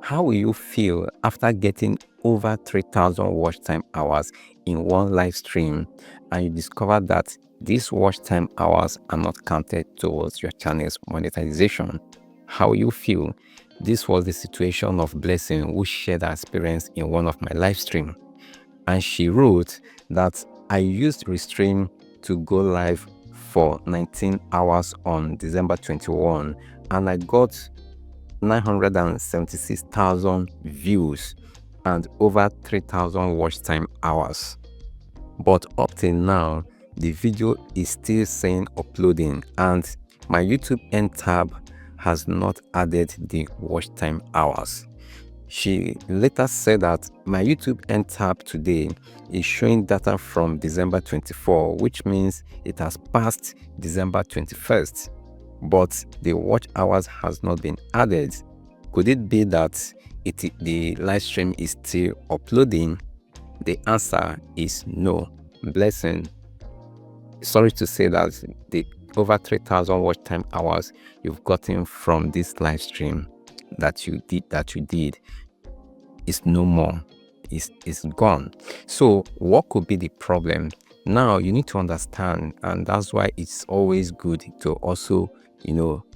How will you feel after getting over 3,000 watch time hours in one live stream and you discover that these watch time hours are not counted towards your channel's monetization? How will you feel? This was the situation of 𝗕𝗲𝘀, who shared her experience in one of my live stream, and she wrote that I used Restream to go live for 19 hours on December 21, and I got 976,000 views and over 3,000 watch time hours. But up till now, the video is still saying uploading, and my YouTube end tab has not added the watch time hours. She later said that my YouTube end tab today is showing data from December 24, which means it has passed December 21st, but the watch hours has not been added. Could it be that the live stream is still uploading? The answer is no. 𝗕𝗲𝘀, sorry to say that the over 3,000 watch time hours you've gotten from this live stream that you did is no more. It's gone. So what could be the problem? Now you need to understand, and that's why it's always good to also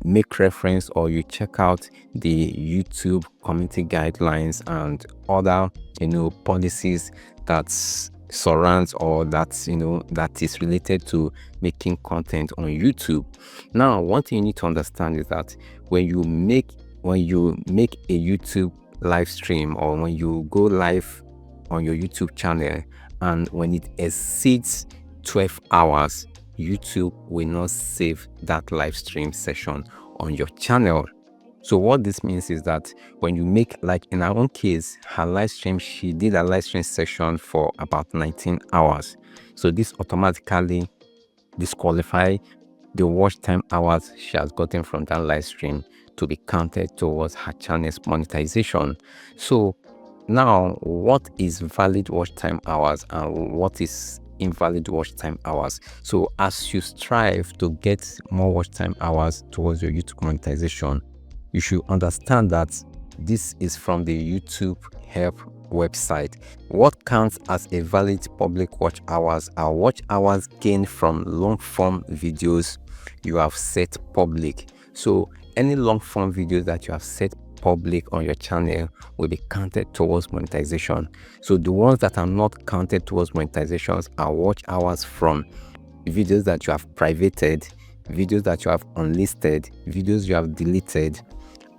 make reference, or you check out the YouTube community guidelines and other policies that surrounds, or that is related to making content on YouTube. Now one thing you need to understand is that when you make a YouTube live stream, or when you go live on your YouTube channel, and when it exceeds 12 hours, YouTube will not save that live stream session on your channel. So what this means is that when you make, like in our own case, her live stream, she did a live stream session for about 19 hours. So this automatically disqualify the watch time hours she has gotten from that live stream to be counted towards her channel's monetization. So now, what is valid watch time hours and what is invalid watch time hours? So as you strive to get more watch time hours towards your YouTube monetization, you should understand that this is from the YouTube Help website. What counts as a valid public watch hours are watch hours gained from long form videos you have set public. So any long form videos that you have set public on your channel will be counted towards monetization. So the ones that are not counted towards monetizations are watch hours from videos that you have privated, videos that you have unlisted, videos you have deleted,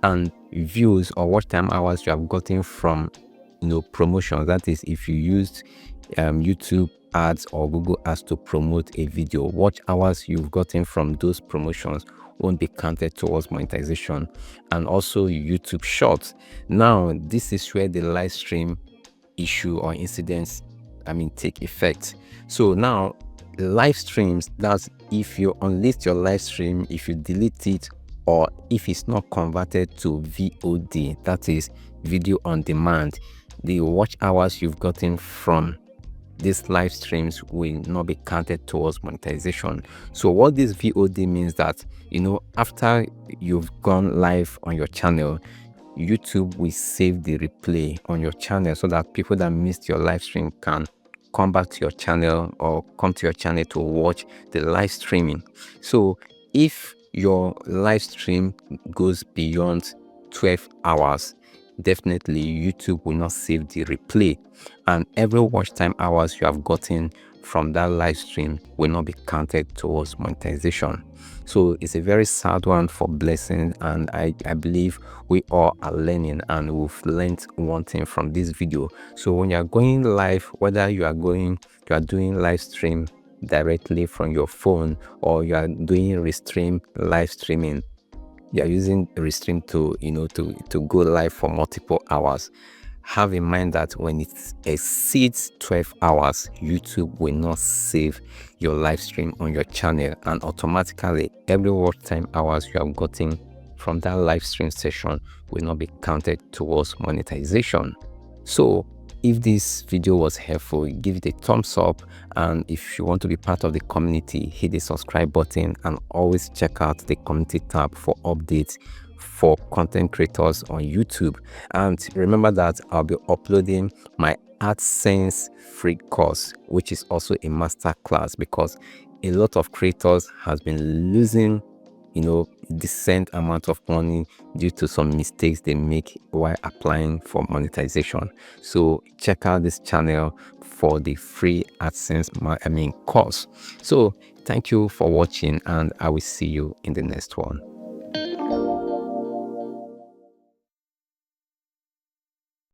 and views or watch time hours you have gotten from promotions. That is, if you used YouTube ads or Google ads to promote a video, watch hours you've gotten from those promotions won't be counted towards monetization. And also YouTube Shorts. Now this is where the live stream issue or incidents take effect. So now live streams, that's if you unlist your live stream, if you delete it, or if it's not converted to VOD, that is video on demand, the watch hours you've gotten from these live streams will not be counted towards monetization. So what this VOD means that after you've gone live on your channel, YouTube will save the replay on your channel so that people that missed your live stream can come back to your channel or come to your channel to watch the live streaming. So if your live stream goes beyond 12 hours, definitely YouTube will not save the replay, and every watch time hours you have gotten from that live stream will not be counted towards monetization. So it's a very sad one for 𝗕𝗲𝘀, and I believe we all are learning, and we've learned one thing from this video. So when you are going live, whether you are doing live stream directly from your phone, or you are doing restream live streaming, you are using Restream to go live for multiple hours, have in mind that when it exceeds 12 hours, YouTube will not save your live stream on your channel, and automatically every watch time hours you have gotten from that live stream session will not be counted towards monetization. So if this video was helpful, give it a thumbs up, and if you want to be part of the community, hit the subscribe button, and always check out the community tab for updates for content creators on YouTube. And remember that I'll be uploading my AdSense free course, which is also a master class, because a lot of creators has been losing, you know, decent amount of money due to some mistakes they make while applying for monetization. So check out this channel for the free AdSense course. So thank you for watching, and I will see you in the next one.